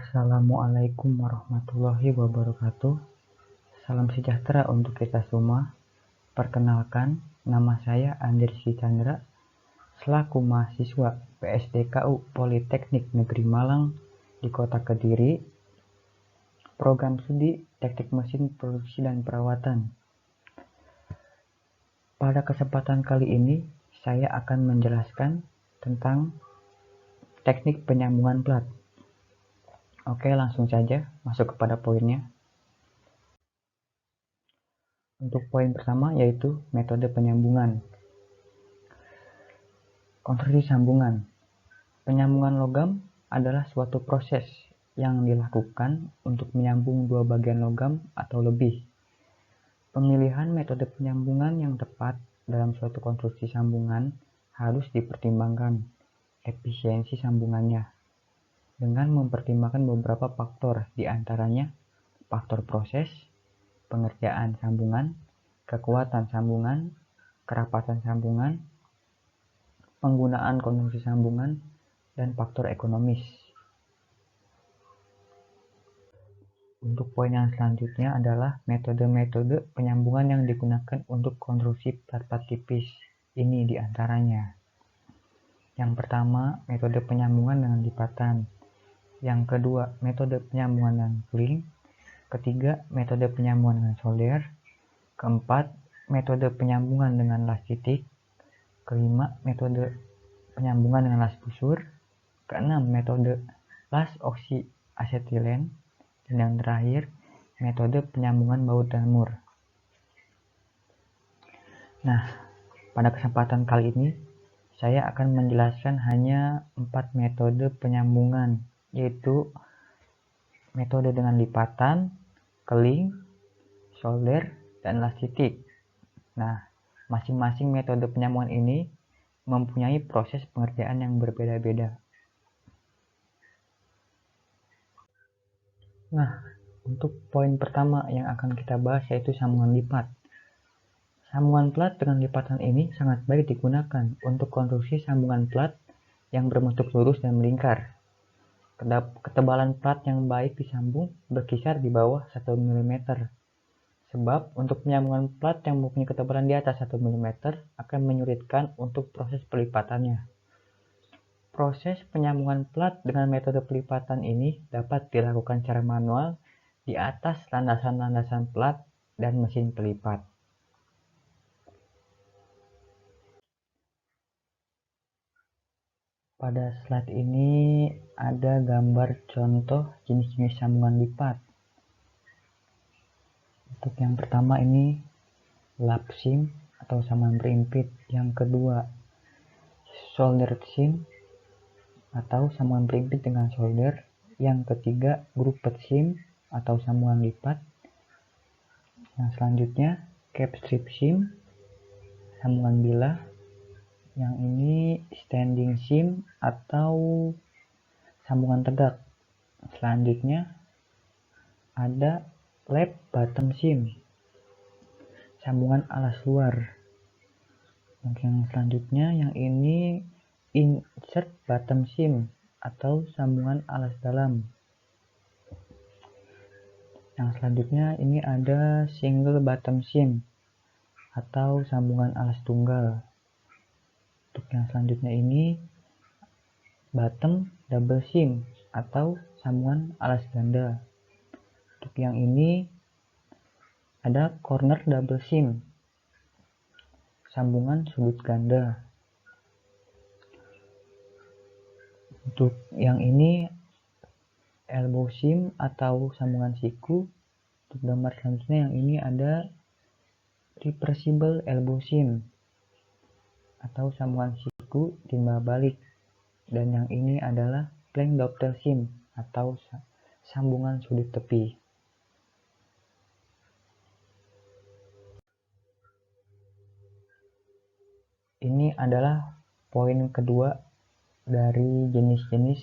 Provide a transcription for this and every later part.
Assalamualaikum warahmatullahi wabarakatuh. Salam sejahtera untuk kita semua. Perkenalkan, nama saya Andriski Chandra, selaku mahasiswa PSDKU Politeknik Negeri Malang di Kota Kediri, program studi Teknik Mesin Produksi dan Perawatan. Pada kesempatan kali ini, saya akan menjelaskan tentang teknik penyambungan plat. Oke, langsung saja masuk kepada poinnya. Untuk poin pertama yaitu metode penyambungan. Konstruksi sambungan. Penyambungan logam adalah suatu proses yang dilakukan untuk menyambung dua bagian logam atau lebih. Pemilihan metode penyambungan yang tepat dalam suatu konstruksi sambungan harus dipertimbangkan efisiensi sambungannya dengan mempertimbangkan beberapa faktor, di antaranya faktor proses, pengerjaan sambungan, kekuatan sambungan, kerapatan sambungan, penggunaan konstruksi sambungan, dan faktor ekonomis. Untuk poin yang selanjutnya adalah metode-metode penyambungan yang digunakan untuk konstruksi plat-plat tipis. Ini di antaranya. Yang pertama, metode penyambungan dengan lipatan. Yang kedua, metode penyambungan dengan kling. Ketiga, metode penyambungan dengan solder. Keempat, metode penyambungan dengan las titik. Kelima, metode penyambungan dengan las busur. Keenam, metode las oksi asetilen. Dan yang terakhir, metode penyambungan baut dan mur. Nah, pada kesempatan kali ini, saya akan menjelaskan hanya 4 metode penyambungan, yaitu metode dengan lipatan, keling, solder, dan las titik. Nah, masing-masing metode penyambungan ini mempunyai proses pengerjaan yang berbeda-beda. Nah, untuk poin pertama yang akan kita bahas yaitu sambungan lipat. Sambungan plat dengan lipatan ini sangat baik digunakan untuk konstruksi sambungan plat yang berbentuk lurus dan melingkar. Ketebalan plat yang baik disambung berkisar di bawah 1 mm. Sebab untuk penyambungan plat yang mempunyai ketebalan di atas 1 mm akan menyulitkan untuk proses pelipatannya. Proses penyambungan plat dengan metode pelipatan ini dapat dilakukan secara manual di atas landasan-landasan plat dan mesin pelipat. Pada slide ini ada gambar contoh jenis-jenis sambungan lipat. Untuk yang pertama ini lap sim atau sambungan berimpit. Yang kedua solder sim atau sambungan berimpit dengan solder. Yang ketiga grouped sim atau sambungan lipat. Yang selanjutnya cap strip sim, sambungan bilah. Yang ini standing sim atau sambungan tegak. Selanjutnya ada lap bottom sim, sambungan alas luar. Yang selanjutnya yang ini insert bottom sim atau sambungan alas dalam. Yang selanjutnya ini ada single bottom sim atau sambungan alas tunggal. Untuk yang selanjutnya ini bottom double sim atau sambungan alas ganda. Untuk yang ini ada corner double sim, sambungan sudut ganda. Untuk yang ini elbow sim atau sambungan siku. Untuk gambar selanjutnya yang ini ada reversible elbow sim atau sambungan siku timbal balik. Dan yang ini adalah plank dovetail sim atau sambungan sudut tepi. Ini adalah poin kedua dari jenis-jenis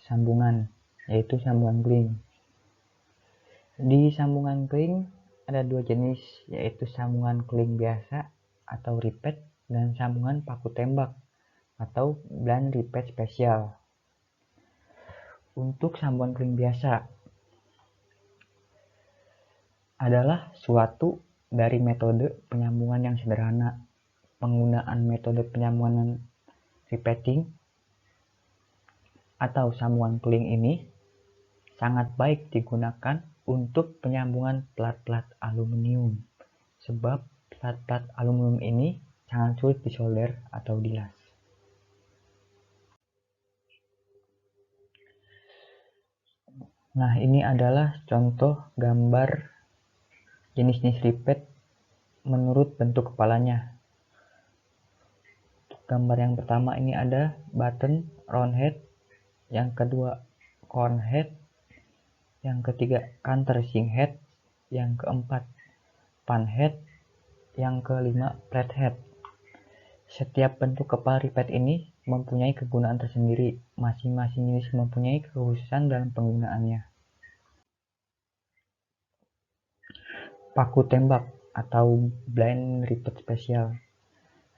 sambungan, yaitu sambungan kling. Di sambungan kling ada dua jenis, yaitu sambungan kling biasa atau rivet dan sambungan paku tembak atau blunt rivet spesial. Untuk sambungan kling biasa adalah suatu dari metode penyambungan yang sederhana. Penggunaan metode penyambungan riveting atau sambungan kling ini sangat baik digunakan untuk penyambungan plat-plat aluminium, sebab plat-plat aluminium ini sangat sulit disolder atau dilas. Nah, ini adalah contoh gambar jenis-jenis rivet menurut bentuk kepalanya. Gambar yang pertama ini ada button round head, yang kedua corn head, yang ketiga countersink head, yang keempat pan head, yang kelima flat head. Setiap bentuk kepala rivet ini mempunyai kegunaan tersendiri. Masing-masing jenis mempunyai kekhususan dalam penggunaannya. Paku tembak atau blind rivet spesial.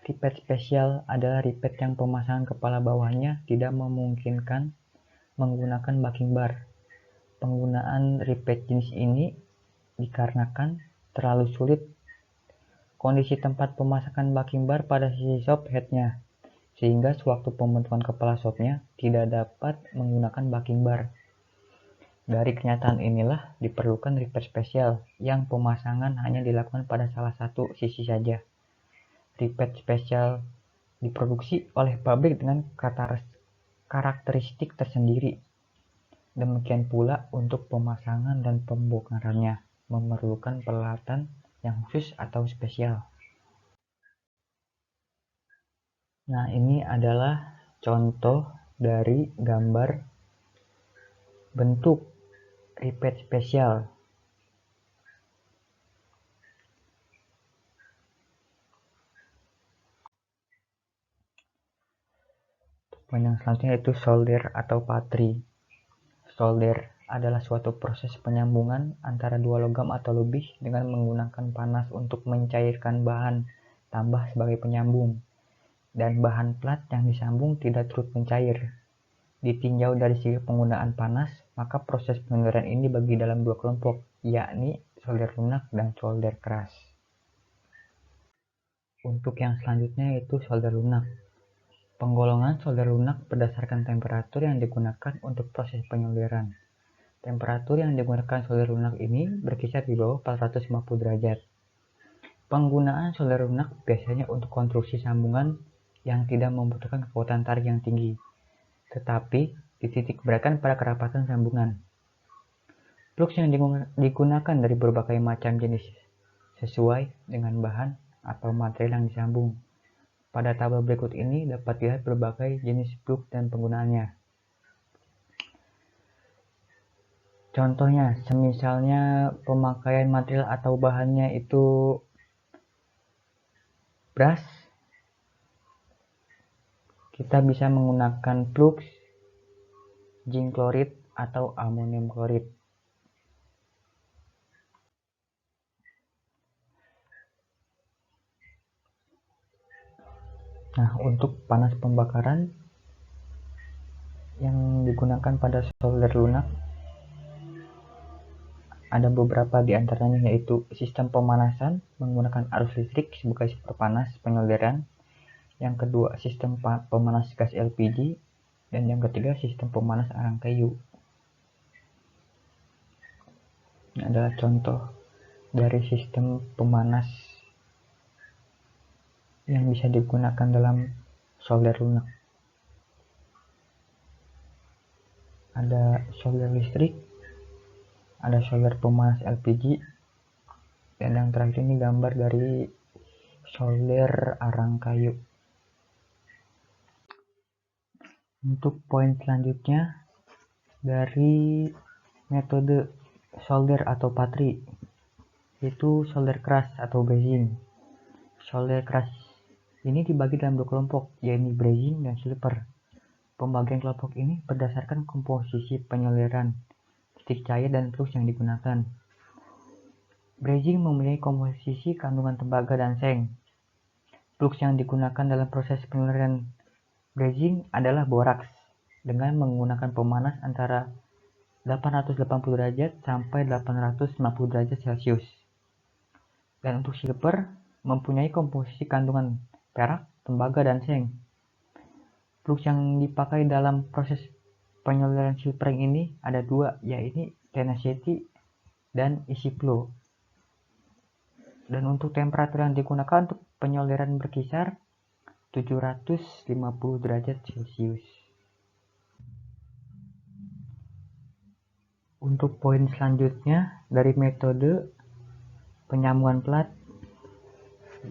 Rivet spesial adalah rivet yang pemasangan kepala bawahnya tidak memungkinkan menggunakan backing bar. Penggunaan rivet jenis ini dikarenakan terlalu sulit kondisi tempat pemasangan backing bar pada sisi shop headnya, sehingga sewaktu pembentukan kepala shopnya tidak dapat menggunakan backing bar. Dari kenyataan inilah diperlukan rivet spesial yang pemasangan hanya dilakukan pada salah satu sisi saja. Rivet spesial diproduksi oleh pabrik dengan karakteristik tersendiri. Demikian pula untuk pemasangan dan pembongkarannya memerlukan peralatan yang khusus atau spesial. Nah, ini adalah contoh dari gambar bentuk rivet spesial. Poin yang selanjutnya yaitu solder atau patri. Solder adalah suatu proses penyambungan antara dua logam atau lebih dengan menggunakan panas untuk mencairkan bahan tambah sebagai penyambung, dan bahan plat yang disambung tidak turut mencair. Ditinjau dari segi penggunaan panas, maka proses pensolderan ini dibagi dalam dua kelompok, yakni solder lunak dan solder keras. Untuk yang selanjutnya yaitu solder lunak. Penggolongan solder lunak berdasarkan temperatur yang digunakan untuk proses penyolderan. Temperatur yang digunakan solder lunak ini berkisar di bawah 450 derajat. Penggunaan solder lunak biasanya untuk konstruksi sambungan yang tidak membutuhkan kekuatan tarik yang tinggi, tetapi dititik beratkan pada kerapatan sambungan. Flux yang digunakan dari berbagai macam jenis sesuai dengan bahan atau material yang disambung. Pada tabel berikut ini dapat dilihat berbagai jenis flux dan penggunaannya. Contohnya, semisalnya pemakaian material atau bahannya itu brass, kita bisa menggunakan flux zinc chloride atau amonium chloride. Nah, untuk panas pembakaran yang digunakan pada solder lunak ada beberapa di antaranya, yaitu sistem pemanasan menggunakan arus listrik sebagai sumber panas penyolderan, yang kedua sistem pemanas gas LPG, dan yang ketiga sistem pemanas arang kayu. Ini adalah contoh dari sistem pemanas yang bisa digunakan dalam solder lunak. Ada solder listrik, ada solder pemanas LPG, dan yang terakhir ini gambar dari solder arang kayu. Untuk poin selanjutnya dari metode solder atau patri, yaitu solder keras atau brazing. Solder keras ini dibagi dalam dua kelompok, yaitu brazing dan slipper. Pembagian kelompok ini berdasarkan komposisi penyolderan, titik cair, dan flux yang digunakan. Brazing mempunyai komposisi kandungan tembaga dan seng. Flux yang digunakan dalam proses penyolderan brazing adalah boraks. dengan menggunakan pemanas antara 880 derajat sampai 850 derajat Celcius. Dan untuk silver mempunyai komposisi kandungan perak, tembaga, dan seng. Flux yang dipakai dalam proses penyoliran silver ini ada dua, yaitu tenacity dan easy flow. Dan untuk temperatur yang digunakan untuk penyoliran berkisar 750 derajat Celcius. Untuk poin selanjutnya dari metode penyambungan plat,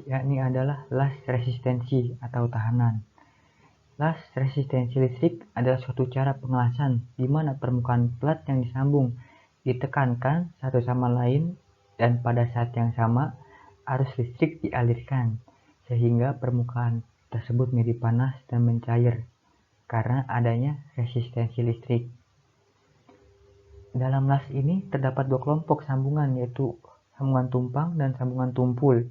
yakni adalah las resistensi atau tahanan. Las resistensi listrik adalah suatu cara pengelasan di mana permukaan plat yang disambung ditekankan satu sama lain dan pada saat yang sama arus listrik dialirkan sehingga permukaan tersebut menjadi panas dan mencair karena adanya resistensi listrik. Dalam las ini terdapat dua kelompok sambungan, yaitu sambungan tumpang dan sambungan tumpul.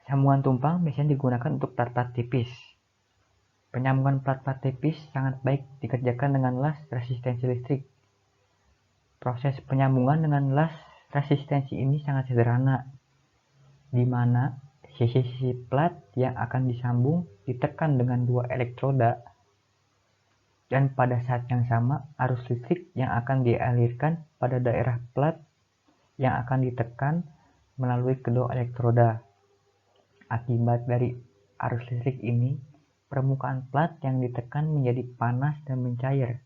Sambungan tumpang biasanya digunakan untuk plat-plat tipis. Penyambungan plat-plat tipis sangat baik dikerjakan dengan las resistensi listrik. Proses penyambungan dengan las resistensi ini sangat sederhana, di mana sisi-sisi plat yang akan disambung ditekan dengan dua elektroda, dan pada saat yang sama arus listrik yang akan dialirkan pada daerah plat yang akan ditekan melalui kedua elektroda. Akibat dari arus listrik ini, permukaan plat yang ditekan menjadi panas dan mencair.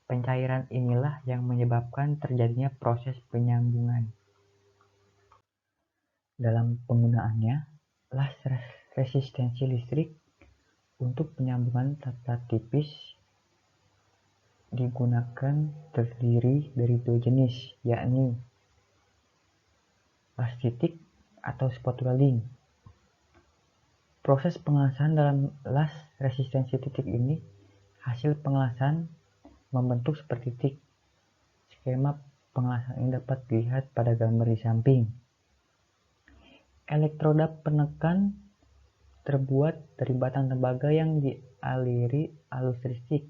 Pencairan inilah yang menyebabkan terjadinya proses penyambungan. Dalam penggunaannya, las resistensi listrik untuk penyambungan plat-plat tipis digunakan terdiri dari dua jenis, yakni las titik atau spot welding. Proses pengelasan dalam las resistensi titik ini, hasil pengelasan membentuk seperti titik. Skema pengelasan ini dapat dilihat pada gambar di samping. Elektroda penekan terbuat dari batang tembaga yang dialiri arus listrik,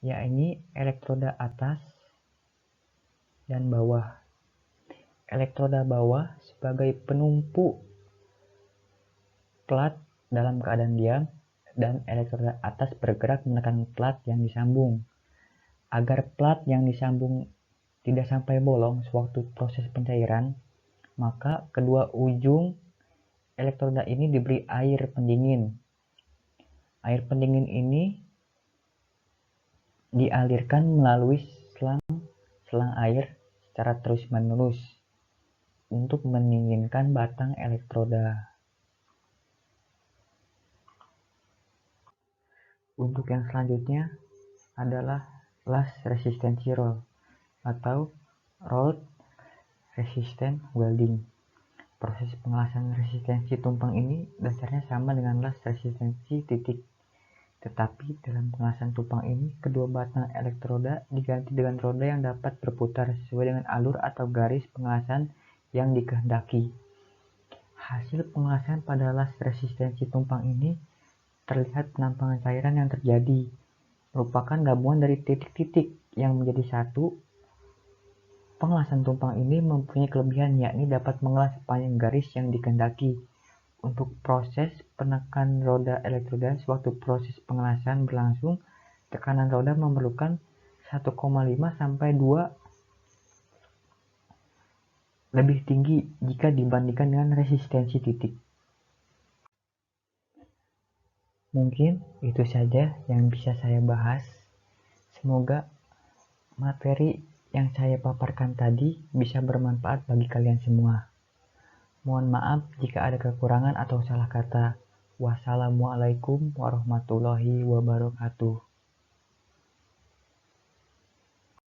yakni elektroda atas dan bawah. Elektroda bawah sebagai penumpu plat dalam keadaan diam, dan elektroda atas bergerak menekan plat yang disambung. Agar plat yang disambung tidak sampai bolong sewaktu proses pencairan, maka kedua ujung elektroda ini diberi air pendingin. Air pendingin ini dialirkan melalui selang air secara terus-menerus untuk mendinginkan batang elektroda. Untuk yang selanjutnya adalah las resistensi roll atau rolled resistant welding. Proses pengelasan resistensi tumpang ini dasarnya sama dengan las resistensi titik. Tetapi dalam pengelasan tumpang ini, kedua batang elektroda diganti dengan roda yang dapat berputar sesuai dengan alur atau garis pengelasan yang dikehendaki. Hasil pengelasan pada las resistensi tumpang ini terlihat penampangan cairan yang terjadi, merupakan gabungan dari titik-titik yang menjadi satu. Pengelasan tumpang ini mempunyai kelebihan, yakni dapat mengelas sepanjang garis yang dikehendaki. Untuk proses penekan roda elektroda sewaktu proses pengelasan berlangsung, tekanan roda memerlukan 1,5 sampai 2 lebih tinggi jika dibandingkan dengan resistensi titik. Mungkin itu saja yang bisa saya bahas. Semoga materi yang saya paparkan tadi bisa bermanfaat bagi kalian semua. Mohon maaf jika ada kekurangan atau salah kata. Wassalamualaikum warahmatullahi wabarakatuh.